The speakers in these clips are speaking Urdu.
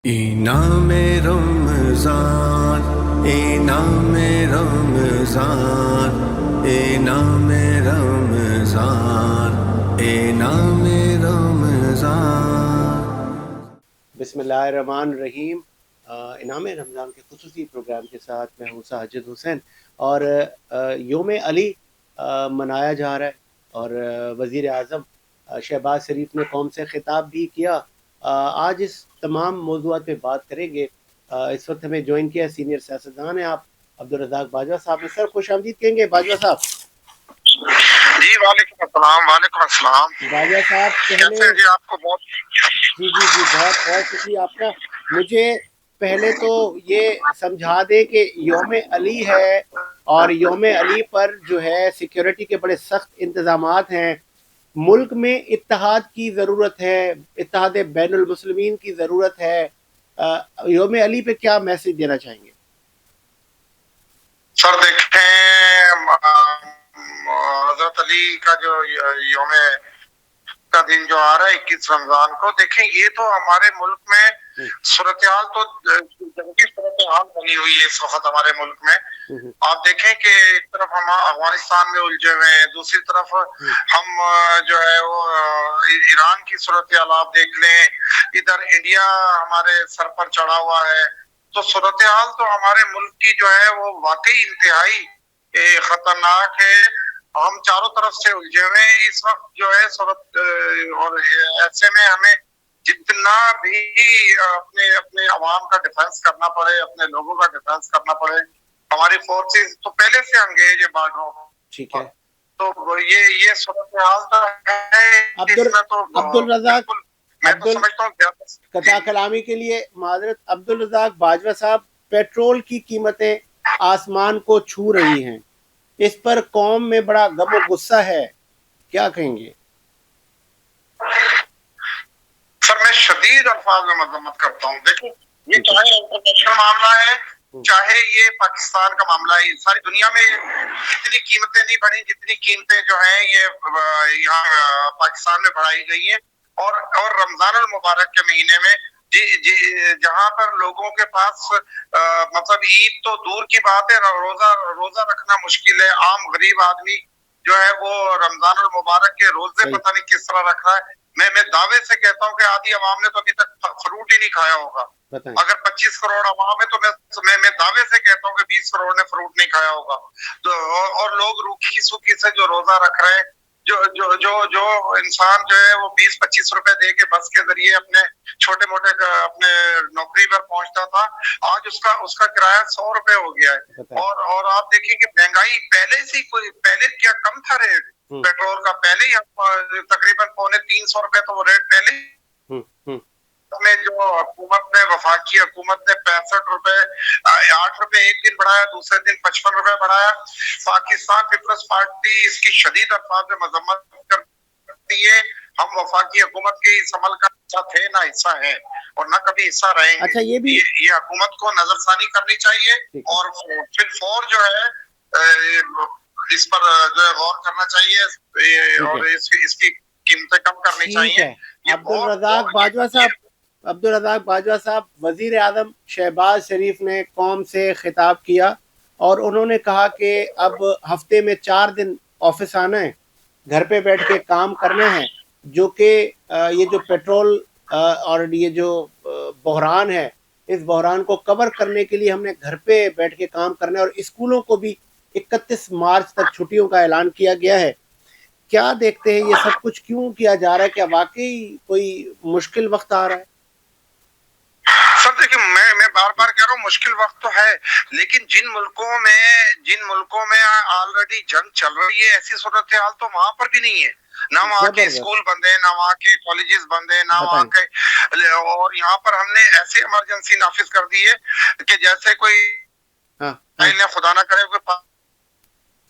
انعام رمضان، انعام رمضان، انعام رمضان، انعام رمضان۔ بسم اللہ الرحمن الرحیم۔ انعام رمضان کے خصوصی پروگرام کے ساتھ میں ہوں ساجد حسین، اور یوم علی منایا جا رہا ہے، اور وزیر اعظم شہباز شریف نے قوم سے خطاب بھی کیا۔ آج اس تمام موضوعات پہ بات کریں گے۔ اس وقت ہمیں جوائن کیا سینئر سیاستدان ہیں آپ عبدالرزاق باجوہ صاحب نے۔ سر خوش آمدید کہیں گے باجوہ صاحب؟ جی وعلیکم السلام۔ وعلیکم السلام، باجوہ صاحب کیسے پہلے ہیں جی؟ آپ کو بہت جی بہت بہت شکریہ آپ کا۔ مجھے پہلے تو یہ سمجھا دیں کہ یوم علی ہے، اور یوم علی پر جو ہے سیکیورٹی کے بڑے سخت انتظامات ہیں، ملک میں اتحاد کی ضرورت ہے، اتحاد بین المسلمین کی ضرورت ہے۔ یوم علی پہ کیا میسج دینا چاہیں گے؟ سر دیکھیں، حضرت علی کا جو یوم کا دن جو آ رہا ہے 21 رمضان کو، دیکھیں یہ تو ہمارے ملک میں صورتحال تو جنگی صورتحال بنی ہوئی ہے اس وقت ہمارے ملک میں۔ آپ دیکھیں کہ ایک طرف ہم افغانستان میں الجھے ہوئے ہیں، دوسری طرف ہم جو ہے وہ ایران کی صورتحال آپ دیکھ لیں، ادھر انڈیا ہمارے سر پر چڑھا ہوا ہے۔ تو صورتحال تو ہمارے ملک کی جو ہے وہ واقعی انتہائی خطرناک ہے۔ ہم چاروں طرف سے الجھے ہوئے ہیں اس وقت جو ہے صورت، اور ایسے میں ہمیں جتنا بھی اپنے عوام کا ڈیفنس کرنا پڑے، اپنے لوگوں کا ڈیفنس کرنا پڑے۔ ہماری فورسز تو پہلے سے انگیج ہے بارڈروں پر۔ ٹھیک ہے، تو یہ صورتحال تو ہے، اس میں تو عبدالرزاق بالکل میں تو سمجھتا ہوں قطع کلامی کے لیے معذرت۔ عبدالرزاق باجوہ صاحب، پیٹرول کی قیمتیں آسمان کو چھو رہی ہیں، اس پر قوم میں بڑا غم و غصہ ہے، کیا کہیں گے؟ سر میں شدید الفاظ میں مذمت کرتا ہوں۔ دیکھیں یہ چاہے انٹرنیشنل معاملہ ہے، چاہے یہ پاکستان کا معاملہ ہے، ساری دنیا میں اتنی قیمتیں نہیں بڑھی جتنی قیمتیں جو ہیں یہ یہاں پاکستان میں بڑھائی گئی ہیں۔ اور رمضان المبارک کے مہینے میں جہاں پر لوگوں کے پاس مطلب عید تو دور کی بات ہے، روزہ رکھنا مشکل ہے، عام غریب آدمی جو ہے وہ رمضان المبارک کے روزے پتہ نہیں کس طرح رکھ رہا ہے۔ میں دعوے سے کہتا ہوں کہ آدھی عوام نے تو ابھی تک فروٹ ہی نہیں کھایا ہوگا۔ اگر 25 کروڑ عوام ہے تو میں دعوے سے کہتا ہوں کہ 20 کروڑ نے فروٹ نہیں کھایا ہوگا۔ اور لوگ روکھی سوکھی سے جو روزہ رکھ رہے ہیں، جو انسان جو ہے وہ 20-25 روپے دے کے بس کے ذریعے اپنے چھوٹے موٹے اپنے نوکری پر پہنچتا تھا، آج اس کا کرایہ 100 روپے ہو گیا ہے۔ اور آپ دیکھیں کہ مہنگائی پہلے کیا کم تھا ریٹ پیٹرول کا، پہلے ہی تقریباً 250 روپے تو وہ ریٹ پہلے میں جو حکومت نے، وفاقی حکومت نے 65 روپے 8 روپے ایک دن بڑھایا، دوسرے دن 55 روپے بڑھایا۔ پاکستان پیپلز پارٹی اس کی شدید الفاظ میں مذمت کرتی ہے۔ ہم وفاقی حکومت کے اس عمل کا حصہ تھے، نہ حصہ ہے، اور نہ کبھی حصہ رہیں گے۔ اچھا، یہ حکومت کو نظر ثانی کرنی چاہیے، اور فی الفور جو ہے اس پر جو ہے غور کرنا چاہیے، اور اس کی قیمتیں کم کرنی چاہیے۔ عبدالرزاق باجوہ صاحب، وزیر اعظم شہباز شریف نے قوم سے خطاب کیا، اور انہوں نے کہا کہ اب ہفتے میں 4 دن آفس آنا ہے، گھر پہ بیٹھ کے کام کرنا ہے، جو کہ یہ جو پیٹرول اور یہ جو بحران ہے، اس بحران کو کور کرنے کے لیے ہم نے گھر پہ بیٹھ کے کام کرنا ہے، اور اسکولوں کو بھی 31 مارچ تک چھٹیوں کا اعلان کیا گیا ہے۔ کیا دیکھتے ہیں یہ سب کچھ کیوں کیا جا رہا ہے؟ کیا واقعی کوئی مشکل وقت آ رہا ہے؟ سر دیکھیں، میں بار بار کہہ رہا ہوں مشکل وقت تو ہے، لیکن جن ملکوں میں آلریڈی جنگ چل رہی ہے، ایسی صورتحال تو وہاں پر بھی نہیں ہے۔ نہ وہاں کے اسکول بند ہیں، نہ وہاں کے کالجز بند ہیں، نہ وہاں کے، اور یہاں پر ہم نے ایسی ایمرجنسی نافذ کر دی ہے کہ جیسے کوئی خدا نہ کرے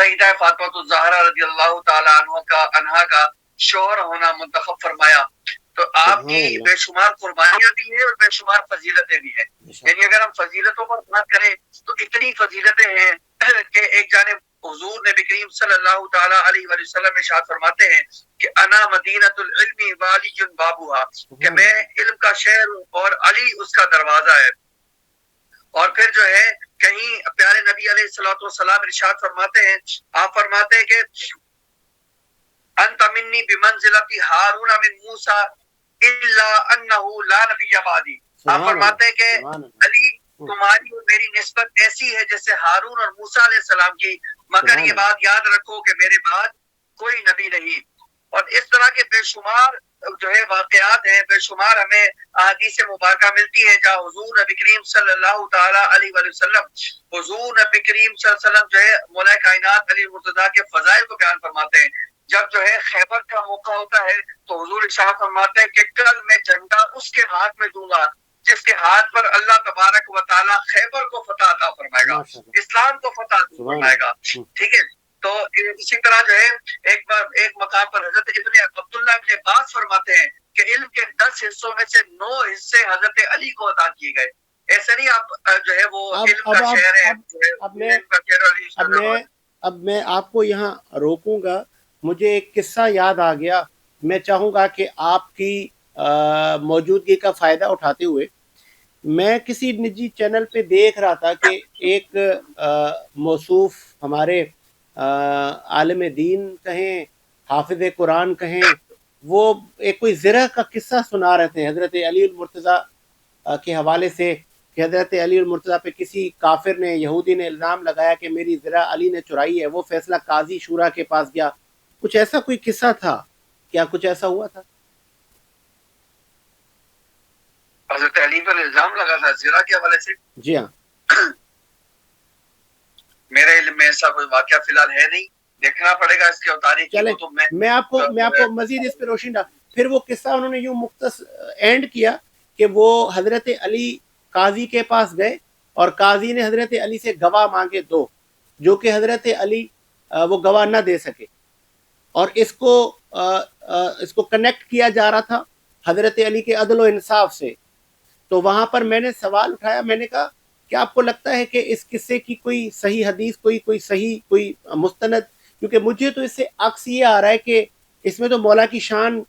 سیدہ فاطمہ الزہرا رضی اللہ تعالی عنہا کا شوہر ہونا منتخب فرمایا. تو آپ کی بے شمار قربانیاں بھی ہیں اور بے شمار فضیلتیں بھی ہیں. یعنی اگر ہم فضیلتوں پر بات کریں تو اتنی فضیلتیں ہیں کہ ایک جانب حضور نبی کریم صلی اللہ تعالی علیہ وآلہ وسلم ارشاد فرماتے ہیں کہ انا مدینۃ العلم وعلی بابھا، کہ میں علم کا شہر ہوں اور علی اس کا دروازہ ہے. اور پھر جو ہے کہیں پیارے نبی علیہ الصلوۃ والسلام ارشاد فرماتے ہیں، آپ فرماتے ہیں کہ انت منی بمنزلۃ ہارون من موسیٰ الا انہ لا نبی بعدی. آپ فرماتے ہیں کہ علی تمہاری اور میری نسبت ایسی ہے جیسے ہارون اور موسیٰ علیہ السلام کی، مگر یہ بات یاد رکھو کہ میرے بعد کوئی نبی نہیں. اور اس طرح کے بے شمار جو ہے واقعات ہیں، بے شمار ہمیں احادیث مبارکہ ملتی ہیں جہاں حضور نبی کریم صلی اللہ تعالی علیہ وآلہ وسلم حضور نبی کریم صلی اللہ علیہ وسلم جو ہے مولا کائنات علی مرتضیٰ کے فضائل کو بیان فرماتے ہیں. جب جو ہے خیبر کا موقع ہوتا ہے تو حضور ارشاد فرماتے ہیں کہ کل میں جھنڈا اس کے ہاتھ میں دوں گا جس کے ہاتھ پر اللہ تبارک و تعالی خیبر کو فتح عطا فرمائے گا، اسلام کو فتح عطا فرمائے گا. ٹھیک ہے. تو اسی طرح جو ہے ایک مقام پر حضرت ابن عبداللہ ابن عباس فرماتے ہیں کہ علم کے 10 حصوں میں سے 9 حصے حضرت علی کو عطا کیے گئے. ایسے نہیں آپ جو ہے وہ علم کا شہر ہے. اب میں آپ کو یہاں روکوں گا، مجھے ایک قصہ یاد آ گیا، میں چاہوں گا کہ آپ کی موجودگی کا فائدہ اٹھاتے ہوئے، میں کسی نجی چینل پہ دیکھ رہا تھا کہ ایک موصوف ہمارے عالم دین کہیں، حافظ قرآن کہیں، وہ ایک کوئی زرہ کا قصہ سنا رہے تھے حضرت علی المرتضیٰ کے حوالے سے کہ حضرت علی المرتضیٰ پہ کسی کافر نے، یہودی نے الزام لگایا کہ میری زرہ علی نے چرائی ہے. وہ فیصلہ قاضی شورا کے پاس گیا. کچھ ایسا کوئی قصہ تھا کیا؟ کچھ ایسا ہوا تھا؟ حضرت علی پر الزام لگا تھا زرہ کے حوالے سے؟ جی ہاں. میرے علم میں ایسا کوئی واقعہ فی الحال ہے نہیں، دیکھنا پڑے گا اس کے تاریخ کی کتب میں. میں آپ کو مزید اس پہ روشنی ڈال. پھر وہ قصہ انہوں نے یوں مختصر اینڈ کیا کہ وہ حضرت علی قاضی کے پاس گئے اور قاضی نے حضرت علی سے گواہ مانگے 2، جو کہ حضرت علی وہ گواہ نہ دے سکے، اور اس کو کنیکٹ کیا جا رہا تھا حضرت علی کے عدل و انصاف سے. تو وہاں پر میں نے سوال اٹھایا، میں نے کہا کیا آپ کو لگتا ہے کہ اس قصے کی کوئی صحیح حدیث، کوئی صحیح کوئی مستند؟ کیونکہ مجھے تو اس سے عکس یہ آ رہا ہے کہ اس میں تو مولا کی شان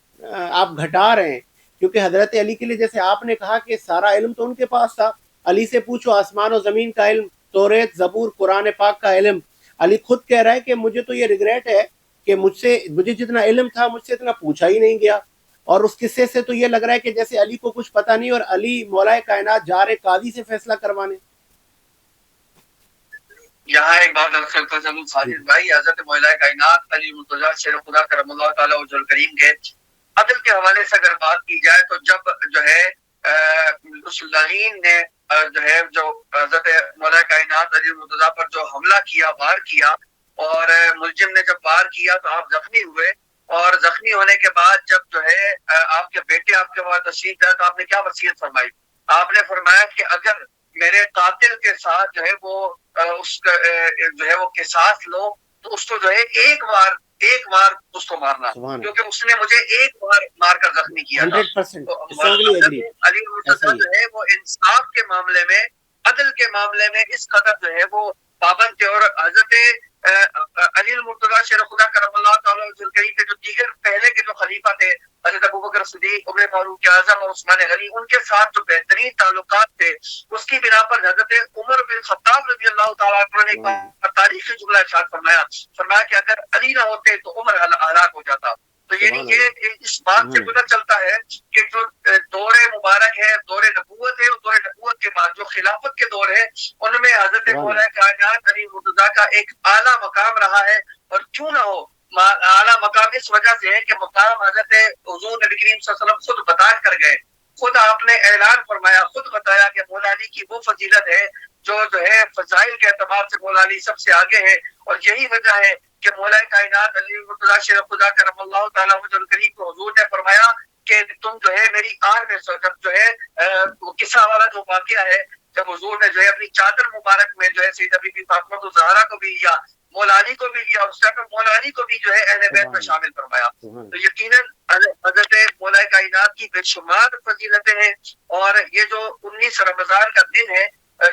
آپ گھٹا رہے ہیں. کیونکہ حضرت علی کے لیے جیسے آپ نے کہا کہ سارا علم تو ان کے پاس تھا، علی سے پوچھو آسمان و زمین کا علم، توریت، زبور، قرآن پاک کا علم. علی خود کہہ رہا ہے کہ مجھے تو یہ ریگریٹ ہے کہ مجھے جتنا علم تھا مجھ سے اتنا پوچھا ہی نہیں گیا. اور اس قصے سے تو یہ لگ رہا ہے کہ جیسے علی کو کچھ پتہ نہیں اور علی مولا کائنات جا رہے قاضی سے فیصلہ کروانے. یہاں ایک بات عرض کرتا چلوں ساجد بھائی، حضرت مولا کائنات علی مرتضیٰ شیر خدا کرم اللہ تعالی وجہ الکریم کے عدل کے حوالے سے اگر بات کی جائے تو جب جو ہے رسولین نے جو حضرت مولا کائنات علی مرتضیٰ پر جو حملہ کیا، وار کیا، اور ملزم نے جب وار کیا تو آپ زخمی ہوئے، اور زخمی ہونے کے بعد جب جو ہے آپ کے بیٹے آپ کے پاس تشریف لائے تو آپ نے کیا وصیت فرمائی؟ آپ نے فرمایا کہ اگر میرے قاتل کے ساتھ جو ہے وہ اس کا جو ہے وہ قصاص لو تو اس کو جو ہے ایک بار اس کو مارنا، کیونکہ اس نے مجھے ایک بار مار کر زخمی کیا تھا. علی مرتضیٰ جو ہے وہ انصاف کے معاملے میں، عدل کے معاملے میں اس قدر جو ہے وہ پابند تھے. اور حضرت علی المرتضیٰ شیر خدا کرم اللہ تعالی وجہ الکریم کے جو دیگر پہلے کے جو خلیفہ تھے، حضرت ابوبکر صدیق، عمر فاروق اعظم اور عثمان غنی، ان کے ساتھ جو بہترین تعلقات تھے، اس کی بنا پر حضرت عمر بن خطاب رضی اللہ تعالیٰ عنہ نے ایک تاریخی جملہ ارشاد فرمایا کہ اگر علی نہ ہوتے تو عمر ہلاک ہو جاتا. تو یعنی یہ اس بات سے پتہ چلتا ہے کہ جو دور مبارک ہے، دور نبوت ہے، اور دور نبوت کے بعد جو خلافت کے دور ہے، ان میں حضرت مولا کائنات علی مرتضیٰ کا ایک اعلیٰ مقام رہا ہے. اور کیوں نہ ہو، اعلیٰ مقام اس وجہ سے ہے کہ مقام حضرت حضور نبی کریم صلی اللہ علیہ وسلم خود بتا کر گئے، خود آپ نے اعلان فرمایا، خود بتایا کہ مولا علی کی وہ فضیلت ہے جو ہے فضائل کے اعتبار سے مولا علی سب سے آگے ہے. اور یہی وجہ ہے کہ مولا کائنات علی مرتضیٰ شیر خدا کرم اللہ تعالیٰ وجہ الکریم کو حضور نے فرمایا کہ تم جو ہے میری آنکھ میں جب جو ہے وہ قصہ والا جو واقعہ ہے، جب حضور نے جو ہے اپنی چادر مبارک میں جو ہے سیدہ بی بی فاطمہ الزہرا کو بھی لیا مولا علی کو بھی لیا، اس ٹائم پہ مولا علی کو بھی جو ہے اہل بیت میں شامل فرمایا. تو یقیناً حضرت مولا کائنات کی بے شمار فضیلتیں ہیں. اور یہ جو 19 رمضان کا دن ہے،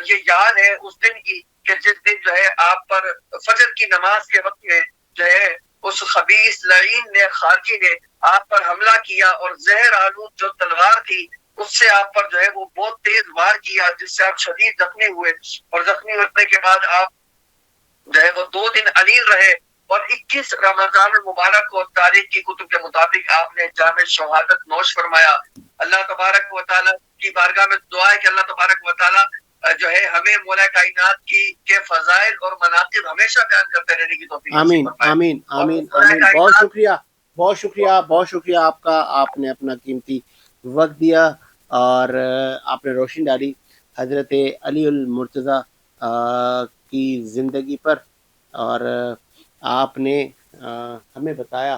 یہ یاد ہے اس دن کی کہ جس دن جو ہے آپ پر فجر کی نماز کے وقت میں جو ہے اس خبیث لعین نے، خارجی نے آپ پر حملہ کیا، اور زہر آلود جو تلوار تھی اس سے آپ پر جو ہے وہ بہت تیز وار کیا، جس سے آپ شدید زخمی ہوئے. اور زخمی ہونے کے بعد آپ جو ہے وہ 2 دن علیل رہے، اور 21 رمضان المبارک کو تاریخ کی کتب کے مطابق آپ نے جام شہادت نوش فرمایا. اللہ تبارک و تعالیٰ کی بارگاہ میں دعا ہے کہ اللہ تبارک و تعالیٰ جو ہے ہمیں مولا کائنات کی کے فضائل اور مناقب ہمیشہ بیان کرتے رہنے کی توفیق نصیب آمین فرمائے. آمین آمین اور مولا آمین. بہت کائنات شکریہ، بہت شکریہ، بہت شکریہ آپ کا. آپ نے اپنا قیمتی وقت دیا اور آپ نے روشنی ڈالی حضرت علی المرتضیٰ کی زندگی پر، اور آپ نے ہمیں بتایا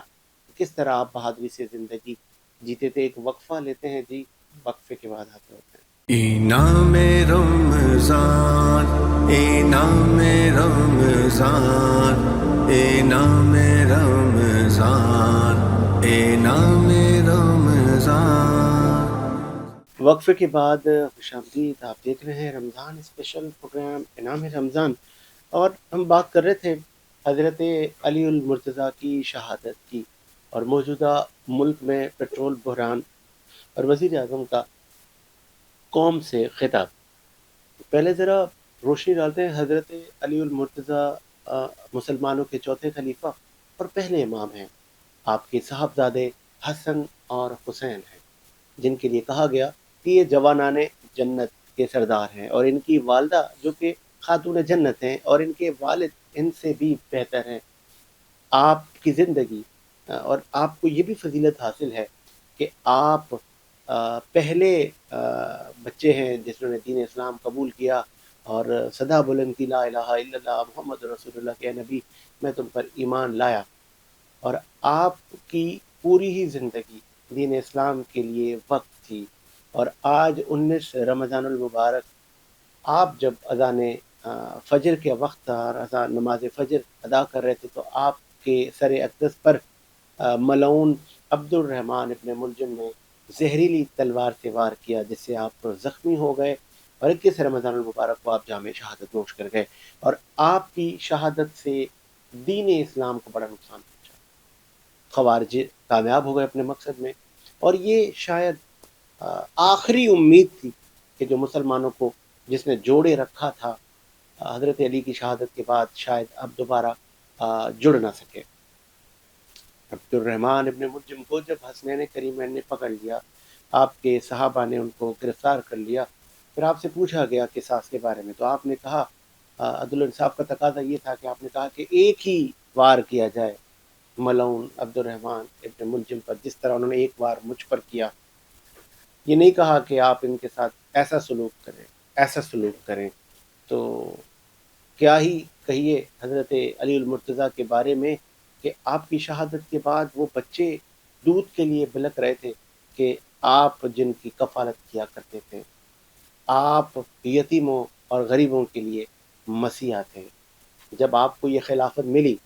کس طرح آپ بہادری سے زندگی جیتے تھے. ایک وقفہ لیتے ہیں جی، وقفے کے بعد آتے ہوتے ہیں. انعام رمضان، انعام رمضان، انعام رمضان، انعام رمضان. وقفے کے بعد خوش آمدید. آپ دیکھ رہے ہیں رمضان اسپیشل پروگرام انعام رمضان، اور ہم بات کر رہے تھے حضرت علی المرتضیٰ کی شہادت کی، اور موجودہ ملک میں پیٹرول بحران اور وزیر اعظم کا قوم سے خطاب. پہلے ذرا روشنی ڈالتے ہیں. حضرت علی المرتضیٰ مسلمانوں کے چوتھے خلیفہ اور پہلے امام ہیں. آپ کے صاحبزادے حسن اور حسین ہیں، جن کے لیے کہا گیا کہ یہ جوانان جنت کے سردار ہیں، اور ان کی والدہ جو کہ خاتون جنت ہیں، اور ان کے والد ان سے بھی بہتر ہیں. آپ کی زندگی اور آپ کو یہ بھی فضیلت حاصل ہے کہ آپ پہلے بچے ہیں جس نے دین اسلام قبول کیا اور صدا بلند کی لا الہ الا اللہ محمد رسول اللہ کے نبی میں تم پر ایمان لایا. اور آپ کی پوری ہی زندگی دین اسلام کے لیے وقت تھی. اور آج 19 رمضان المبارک آپ جب اذان فجر کے وقت تھا اور اذان نماز فجر ادا کر رہے تھے، تو آپ کے سر اقدس پر ملعون عبد الرحمن ابن ملجم نے زہریلی تلوار سے وار کیا، جس سے آپ زخمی ہو گئے، اور 21 رمضان المبارک کو آپ جام شہادت نوش کر گئے. اور آپ کی شہادت سے دین اسلام کو بڑا نقصان پہنچا. خوارج کامیاب ہو گئے اپنے مقصد میں، اور یہ شاید آخری امید تھی کہ جو مسلمانوں کو جس نے جوڑے رکھا تھا حضرت علی کی شہادت کے بعد، شاید اب دوبارہ جڑ نہ سکے. عبد الرحمن ابن ملجم کو جب حسنین کریمین نے پکڑ لیا، آپ کے صحابہ نے ان کو گرفتار کر لیا، پھر آپ سے پوچھا گیا قصاص کے بارے میں، تو آپ نے کہا، عدل انصاف کا تقاضا یہ تھا کہ آپ نے کہا کہ ایک ہی وار کیا جائے ملعون عبد الرحمن ابن ملجم پر، جس طرح انہوں نے ایک وار مجھ پر کیا. یہ نہیں کہا کہ آپ ان کے ساتھ ایسا سلوک کریں، ایسا سلوک کریں. تو کیا ہی کہیے حضرت علی المرتضیٰ کے بارے میں کہ آپ کی شہادت کے بعد وہ بچے دودھ کے لیے بلک رہے تھے کہ آپ جن کی کفالت کیا کرتے تھے، آپ یتیموں اور غریبوں کے لیے مسیحا تھے. جب آپ کو یہ خلافت ملی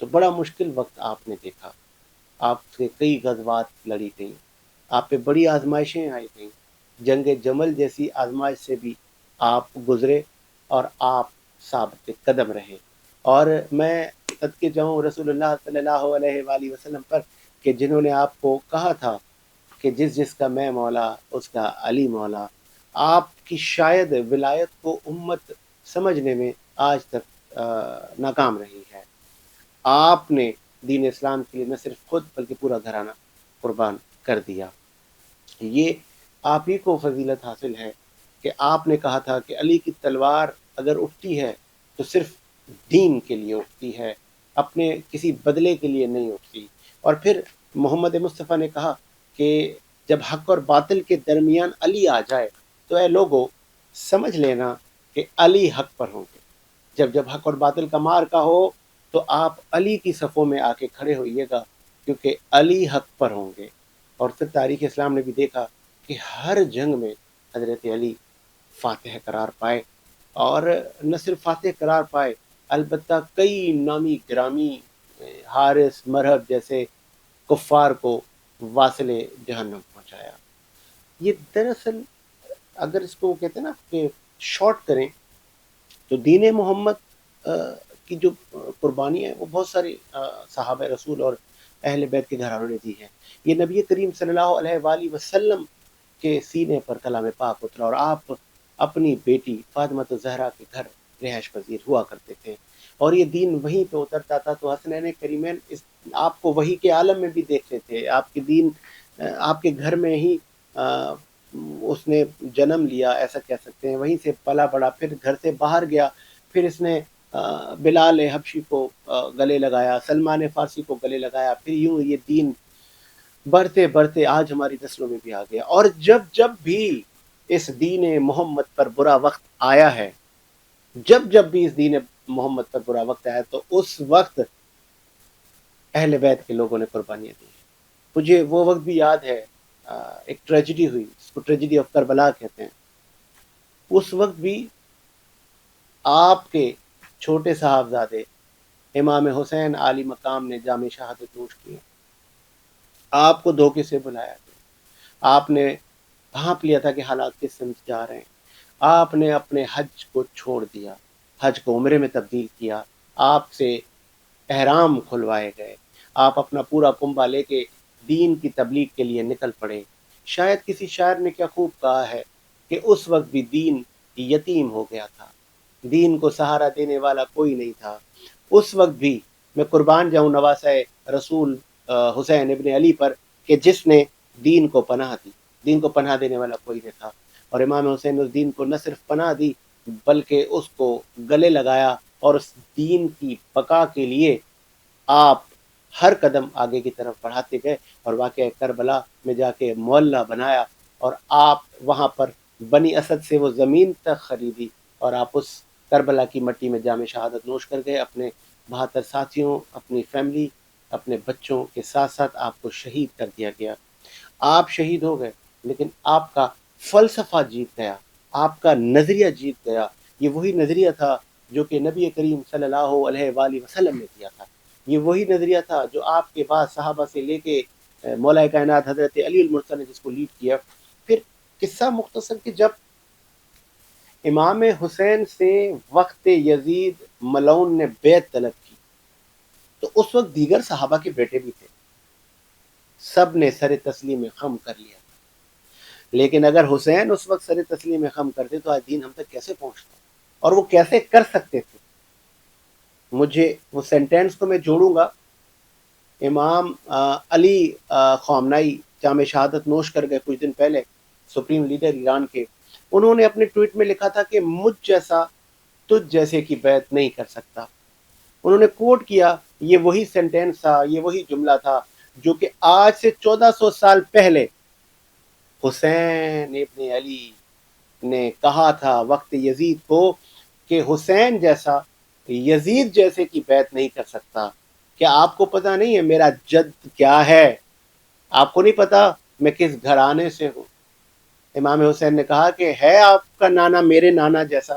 تو بڑا مشکل وقت آپ نے دیکھا. آپ سے کئی غزوات لڑی گئیں، آپ پہ بڑی آزمائشیں آئی گئیں. جنگ جمل جیسی آزمائش سے بھی آپ گزرے، اور آپ ثابت قدم رہے. اور میں صدقے جاؤں رسول اللہ صلی اللہ علیہ وآلہ وسلم پر کہ جنہوں نے آپ کو کہا تھا کہ جس کا میں مولا اس کا علی مولا. آپ کی شاید ولایت کو امت سمجھنے میں آج تک ناکام رہی ہے. آپ نے دین اسلام کے لیے نہ صرف خود بلکہ پورا گھرانہ قربان کر دیا. یہ آپ ہی کو فضیلت حاصل ہے کہ آپ نے کہا تھا کہ علی کی تلوار اگر اٹھتی ہے تو صرف دین کے لیے اٹھتی ہے، اپنے کسی بدلے کے لیے نہیں اٹھتی. اور پھر محمد مصطفیٰ نے کہا کہ جب حق اور باطل کے درمیان علی آ جائے تو اے لوگو سمجھ لینا کہ علی حق پر ہوں گے. جب حق اور باطل کا مار کا ہو تو آپ علی کی صفوں میں آ کے کھڑے ہوئیے گا، کیونکہ علی حق پر ہوں گے. اور پھر تاریخ اسلام نے بھی دیکھا کہ ہر جنگ میں حضرت علی فاتح قرار پائے، اور نہ صرف فاتح قرار پائے البتہ کئی نامی گرامی حارث مرہب جیسے کفار کو واصل جہنم پہنچایا۔ یہ دراصل اگر اس کو کہتے ہیں نا کہ شارٹ کریں تو دین محمد کی جو قربانی ہے وہ بہت سارے صحابہ رسول اور اہل بیت کے گھرانوں نے دی ہے۔ یہ نبی کریم صلی اللہ علیہ وآلہ وسلم کے سینے پر کلام پاک اترا اور آپ اپنی بیٹی فاطمہ الزہرا کے گھر رہائش پذیر ہوا کرتے تھے، اور یہ دین وہیں پہ اترتا تھا۔ تو حسنین کریمین آپ کو وحی کے عالم میں بھی دیکھتے تھے، آپ کے دین آپ کے گھر میں ہی اس نے جنم لیا، ایسا کہہ سکتے ہیں، وہیں سے پلا بڑا، پھر گھر سے باہر گیا، پھر اس نے بلال حبشی کو گلے لگایا، سلمان فارسی کو گلے لگایا، پھر یوں یہ دین بڑھتے بڑھتے آج ہماری نسلوں میں بھی آ گیا۔ اور جب بھی اس دین محمد پر برا وقت آیا ہے، جب بھی اس دین محمد پر برا وقت آیا تو اس وقت اہل بیت کے لوگوں نے قربانیاں دی۔ مجھے وہ وقت بھی یاد ہے، ایک ٹریجڈی ہوئی، اس کو ٹریجڈی آف کربلا کہتے ہیں۔ اس وقت بھی آپ کے چھوٹے صاحبزادے امام حسین عالی مقام نے جامع شہادت نوش کی، آپ کو دھوکے سے بلایا گیا، آپ نے بھانپ لیا تھا کہ حالات کس سمت جا رہے ہیں، آپ نے اپنے حج کو چھوڑ دیا، حج کو عمرے میں تبدیل کیا، آپ سے احرام کھلوائے گئے، آپ اپنا پورا کنبہ لے کے دین کی تبلیغ کے لیے نکل پڑے۔ شاید کسی شاعر نے کیا خوب کہا ہے کہ اس وقت بھی دین یتیم ہو گیا تھا، دین کو سہارا دینے والا کوئی نہیں تھا۔ اس وقت بھی میں قربان جاؤں نواسہ رسول حسین ابن علی پر کہ جس نے دین کو پناہ دی، دین کو پناہ دینے والا کوئی نہیں تھا، اور امام حسین اس دین کو نہ صرف پناہ دی بلکہ اس کو گلے لگایا، اور اس دین کی بقا کے لیے آپ ہر قدم آگے کی طرف بڑھاتے گئے، اور واقعہ کربلا میں جا کے معلّہ بنایا، اور آپ وہاں پر بنی اسد سے وہ زمین تک خریدی، اور آپ اس کربلا کی مٹی میں جامع شہادت نوش کر گئے، اپنے 72 ساتھیوں، اپنی فیملی، اپنے بچوں کے ساتھ ساتھ آپ کو شہید کر دیا گیا۔ آپ شہید ہو گئے لیکن آپ کا فلسفہ جیت گیا، آپ کا نظریہ جیت گیا۔ یہ وہی نظریہ تھا جو کہ نبی کریم صلی اللہ علیہ وآلہ وسلم نے دیا تھا، یہ وہی نظریہ تھا جو آپ کے بعد صحابہ سے لے کے مولا کائنات حضرت علی المرتضیٰ نے جس کو لیڈ کیا۔ پھر قصہ مختصر کہ جب امام حسین سے وقت یزید ملعون نے بیعت طلب کی تو اس وقت دیگر صحابہ کے بیٹے بھی تھے، سب نے سر تسلیم خم کر لیا، لیکن اگر حسین اس وقت سر تسلیم خم کرتے تو آج دین ہم تک کیسے پہنچتا، اور وہ کیسے کر سکتے تھے۔ مجھے وہ سینٹینس کو میں جوڑوں گا، امام علی خامنائی جامع شہادت نوش کر گئے کچھ دن پہلے، سپریم لیڈر ایران کے، انہوں نے اپنے ٹویٹ میں لکھا تھا کہ مجھ جیسا تجھ جیسے کی بیعت نہیں کر سکتا۔ انہوں نے کوٹ کیا، یہ وہی سینٹینس تھا، یہ وہی جملہ تھا جو کہ آج سے 1400 سال پہلے حسین ابن علی نے کہا تھا وقت یزید کو کہ حسین جیسا یزید جیسے کی بیعت نہیں کر سکتا۔ کیا آپ کو پتہ نہیں ہے میرا جد کیا ہے؟ آپ کو نہیں پتا میں کس گھرانے سے ہوں؟ امام حسین نے کہا کہ ہے آپ کا نانا میرے نانا جیسا،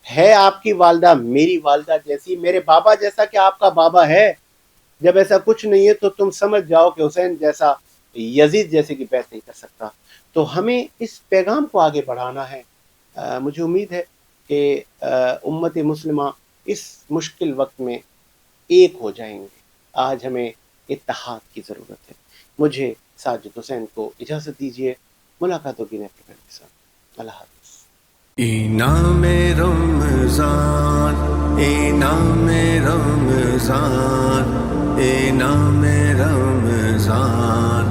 ہے آپ کی والدہ میری والدہ جیسی، میرے بابا جیسا کہ آپ کا بابا ہے؟ جب ایسا کچھ نہیں ہے تو تم سمجھ جاؤ کہ حسین جیسا یزید جیسے کی بیعت نہیں کر سکتا۔ تو ہمیں اس پیغام کو آگے بڑھانا ہے۔ مجھے امید ہے کہ امت مسلمہ اس مشکل وقت میں ایک ہو جائیں گے۔ آج ہمیں اتحاد کی ضرورت ہے۔ مجھے ساجد حسین کو اجازت دیجیے، ملاقات ہوگی نیک کے ساتھ۔ اللہ حافظ۔ انعام رمضان، انعام رمضان، انعام رمضان،